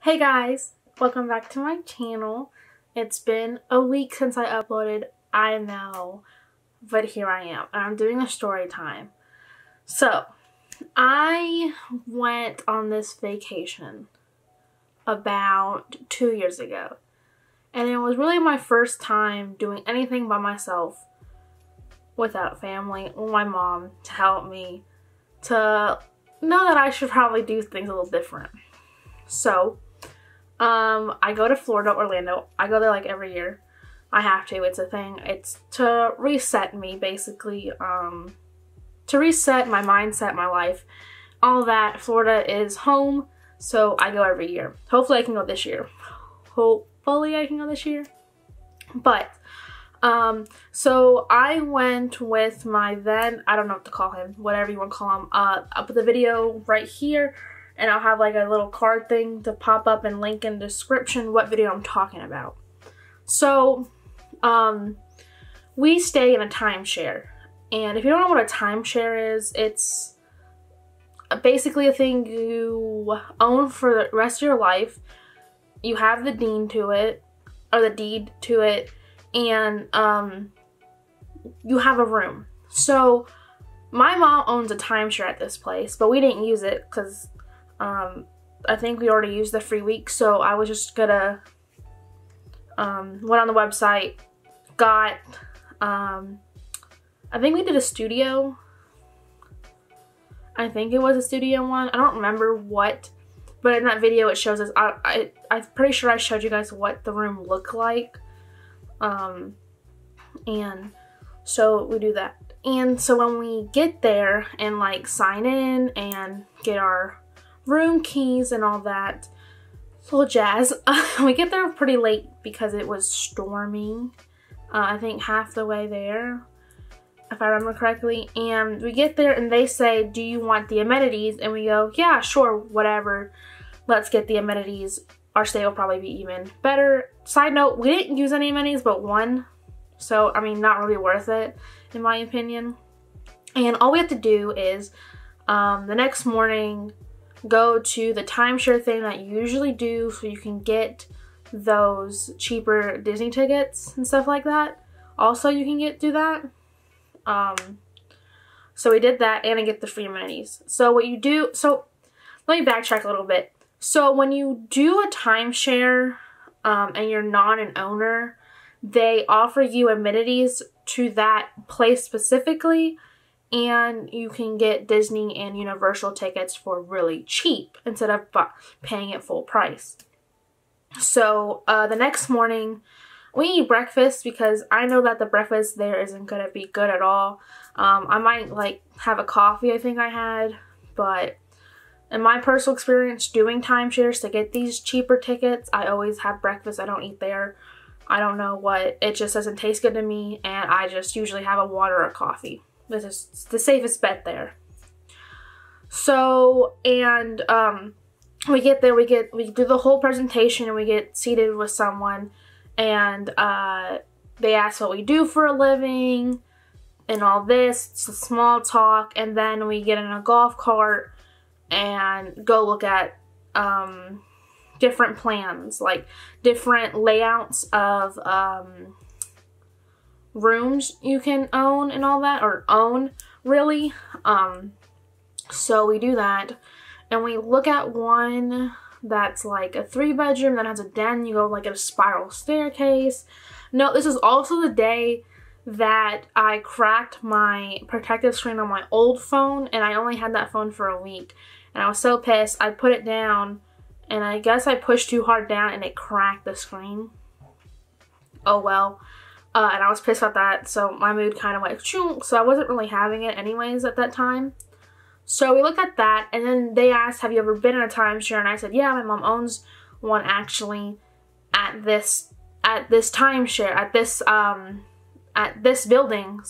Hey guys, welcome back to my channel. It's been a week since I uploaded, I know, but here I am, and I'm doing a story time. So, I went on this vacation about 2 years ago, and it was really my first time doing anything by myself without family or my mom to help me to know that I should probably do things a little different. So, I go to Florida, Orlando. I go there like every year. I have to. It's a thing. It's to reset me, basically. To reset my mindset, my life, all that. Florida is home, so I go every year. Hopefully I can go this year. But, so I went with my then, I don't know what to call him, whatever you want to call him. I'll put the video right here. And I'll have like a little card thing to pop up and link in the description what video I'm talking about. So, we stay in a timeshare. And if you don't know what a timeshare is, it's basically a thing you own for the rest of your life. You have the deed to it, and you have a room. So, my mom owns a timeshare at this place, but we didn't use it because I think we already used the free week, so I was just gonna, went on the website, got, I think we did a studio. I think it was a studio one. I don't remember what, but in that video it shows us, I'm pretty sure I showed you guys what the room looked like, and so we do that. And so when we get there and like sign in and get our room keys and all that little jazz, we get there pretty late because it was storming, I think half the way there, if I remember correctly. And we get there and they say, do you want the amenities? And we go, yeah, sure, whatever, let's get the amenities. Our stay will probably be even better. Side note, we didn't use any amenities but one, so I mean, not really worth it in my opinion. And all we have to do is the next morning go to the timeshare thing that you usually do so you can get those cheaper Disney tickets and stuff like that. Also, you can do that. So we did that and I get the free amenities. So what you do, so let me backtrack a little bit. So when you do a timeshare and you're not an owner, they offer you amenities to that place specifically, and you can get Disney and Universal tickets for really cheap instead of paying it full price. So the next morning we eat breakfast because I know that the breakfast there isn't going to be good at all. I might like have a coffee, I think I had, but in my personal experience doing timeshares to get these cheaper tickets, I always have breakfast. I don't eat there. I don't know what, it just doesn't taste good to me, and I just usually have a water or coffee. This is the safest bet there. So, and we get there, we do the whole presentation and we get seated with someone, and they ask what we do for a living and all this. It's a small talk, and then we get in a golf cart and go look at different plans, like different layouts of rooms you can own and all that, or own really. So we do that and we look at one that's like a 3-bedroom that has a den. You go like at a spiral staircase. No, this is also the day that I cracked my protective screen on my old phone, and I only had that phone for a week, and I was so pissed. I put it down and I guess I pushed too hard down and it cracked the screen. Oh well. And I was pissed about that, so my mood kind of went shoo, so I wasn't really having it anyways at that time. So we looked at that, and then they asked, have you ever been in a timeshare? And I said, yeah, my mom owns one actually at this timeshare, at this building,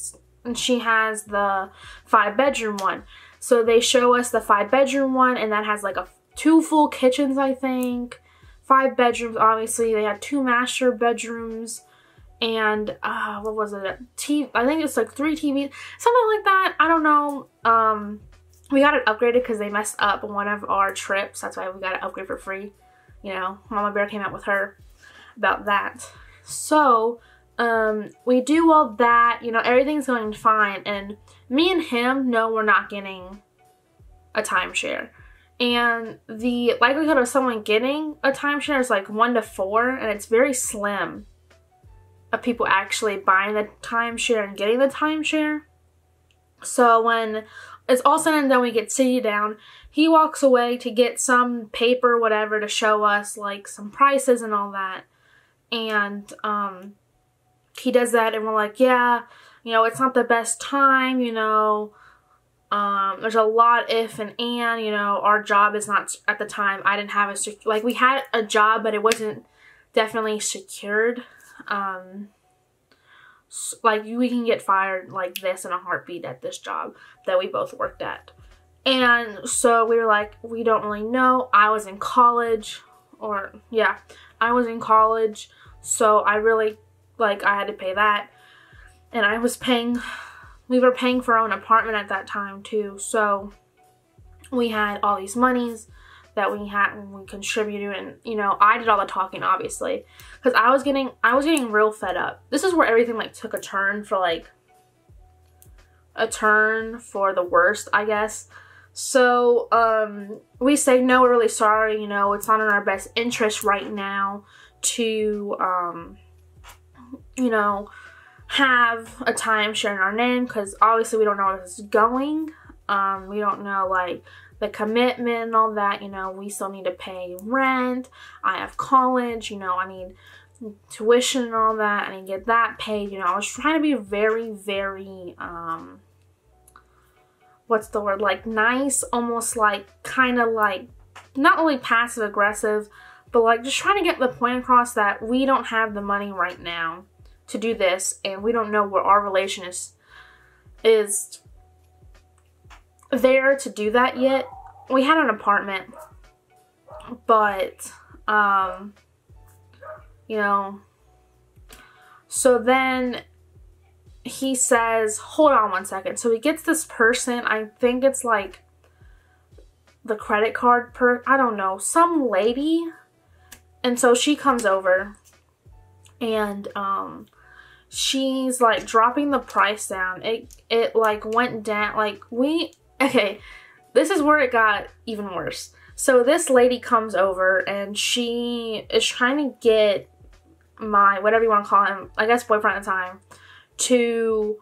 and she has the 5-bedroom one. So they show us the 5-bedroom one, and that has like 2 full kitchens, I think. 5 bedrooms, obviously. They had 2 master bedrooms. And, what was it? I think it's like 3 TVs, something like that. I don't know. We got it upgraded because they messed up one of our trips. That's why we got it upgraded for free. You know, Mama Bear came out with her about that. So, we do all that, you know, everything's going fine, and me and him know we're not getting a timeshare. And the likelihood of someone getting a timeshare is like 1 to 4, and it's very slim of people actually buying the timeshare and getting the timeshare. So when it's all said and done, we get seated down. He walks away to get some paper, whatever, to show us like some prices and all that. And he does that, and we're like, yeah, you know, it's not the best time, you know. There's a lot if and you know, our job is not, at the time, I didn't have a, like, we had a job, but it wasn't definitely secured. Like, we can get fired like this in a heartbeat at this job that we both worked at. And so we were like, we don't really know. I was in college, I was in college, so I really, like, I had to pay that. And I was paying, we were paying for our own apartment at that time too, so we had all these monies that we had and we contributed, and, you know, I did all the talking, obviously, because I was getting real fed up. This is where everything, like, took a turn for the worst, I guess. So, we say, no, we're really sorry, you know, it's not in our best interest right now to, you know, have a timeshare in our name, because obviously we don't know where this is going. We don't know, like, the commitment and all that, you know. We still need to pay rent. I have college, you know, I need tuition and all that. I need to get that paid, you know. I was trying to be very, very, what's the word, like, nice, almost like, kind of like, not really passive aggressive, but like just trying to get the point across that we don't have the money right now to do this, and we don't know where our relation is there to do that yet. We had an apartment, but you know, so then he says, hold on one second. So he gets this person, I think it's like the credit card I don't know, some lady. And so she comes over, and she's like dropping the price down. It like went down, like, okay, this is where it got even worse. So this lady comes over, and she is trying to get my, whatever you want to call him, I guess boyfriend at the time, to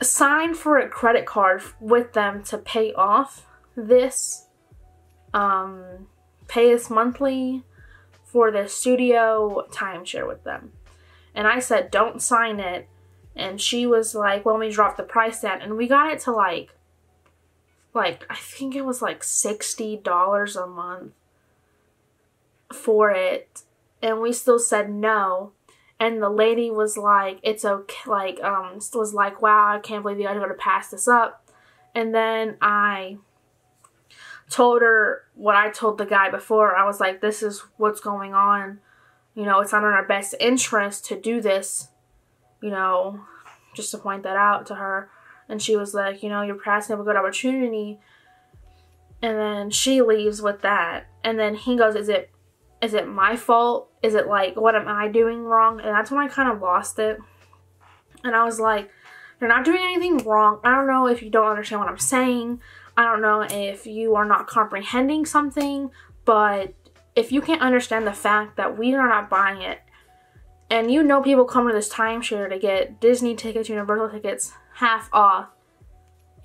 sign for a credit card with them to pay off this, pay us monthly for the studio timeshare with them. And I said, don't sign it. And she was like, well, let me drop the price down. And we got it to like I think it was like $60 a month for it. And we still said no. And the lady was like, it's okay, like, was like, wow, I can't believe you guys are going to pass this up. And then I told her what I told the guy before. I was like, this is what's going on. You know, it's not in our best interest to do this, you know, just to point that out to her. And she was like, you know, you're passing up a good opportunity. And then she leaves with that. And then he goes, is it my fault? Is it like, what am I doing wrong? And that's when I kind of lost it. And I was like, you're not doing anything wrong. I don't know if you don't understand what I'm saying. I don't know if you are not comprehending something. But if you can't understand the fact that we are not buying it, and you know people come to this timeshare to get Disney tickets, Universal tickets, half off,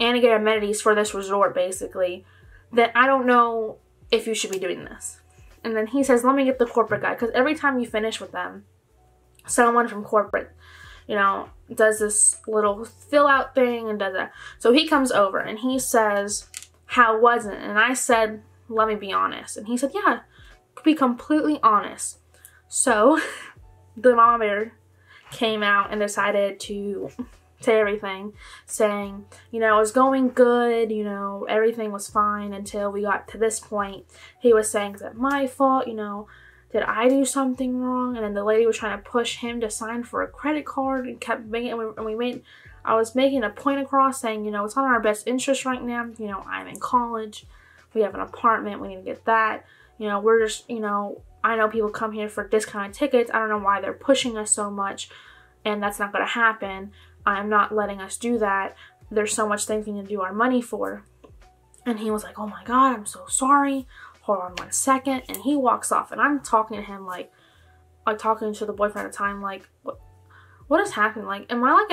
and to get amenities for this resort, basically, then I don't know if you should be doing this. And then he says, let me get the corporate guy, because every time you finish with them, someone from corporate, you know, does this little fill out thing and does that. So he comes over and he says, how was it? And I said, let me be honest. And he said, yeah, be completely honest. So the mama bear came out and decided to say everything, saying, you know, it was going good, you know, everything was fine until we got to this point. He was saying, is that my fault? You know, did I do something wrong? And then the lady was trying to push him to sign for a credit card and kept making it, I was making a point across saying, you know, it's not in our best interest right now. You know, I'm in college. We have an apartment. We need to get that. you know, we're just, you know, I know people come here for discounted tickets. I don't know why they're pushing us so much, and that's not going to happen. I'm not letting us do that. There's so much things we need to do our money for. And he was like, oh my God, I'm so sorry. Hold on 1 second. And he walks off, and I'm talking to him like talking to the boyfriend at the time, like, what is happening? Like, am I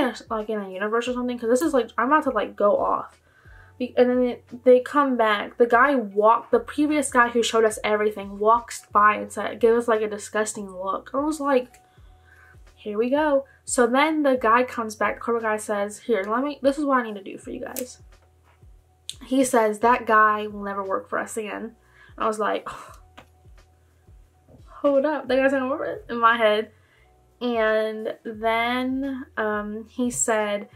in a universe or something? Because this is like, I'm about to like go off. And then they come back. The previous guy who showed us everything walks by and said, give us like a disgusting look. I was like, here we go. So then the guy comes back, the corporate guy says, here, this is what I need to do for you guys. He says, that guy will never work for us again. I was like, hold up, that guy's gonna work in my head. And then he said,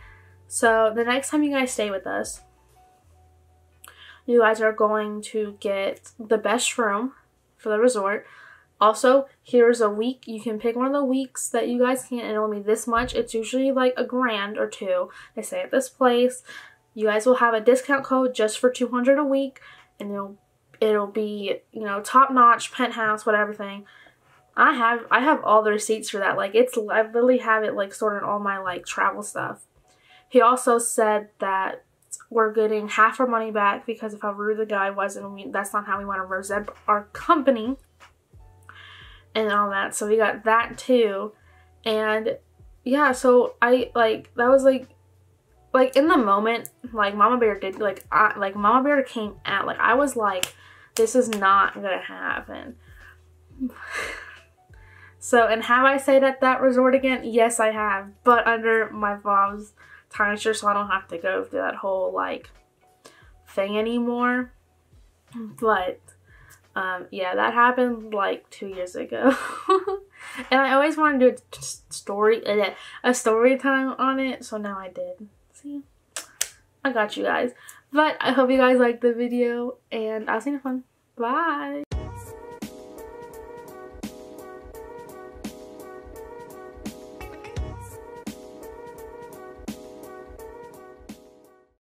so the next time you guys stay with us, you guys are going to get the best room for the resort. Also, here's a week. You can pick one of the weeks that you guys can, and it'll be this much. It's usually like $1,000 or $2,000. They stay at this place. You guys will have a discount code just for $200 a week, and it'll be, you know, top notch, penthouse, whatever thing. I have all the receipts for that. Like, I literally have it like sorted in all my like travel stuff. He also said that we're getting half our money back because of how rude the guy was, and that's not how we want to represent our company and all that. So we got that too. And yeah, so I like, that was like in the moment, like Mama Bear did, Mama Bear came out, like I was like, this is not gonna happen. So, and have I stayed at that resort again? Yes, I have, but under my mom's timeshare, so I don't have to go through that whole like thing anymore. But yeah, that happened like 2 years ago. And I always wanted to do a story time on it, so now I did. See, I got you guys. But I hope you guys liked the video, and I'll see you in fun. Bye.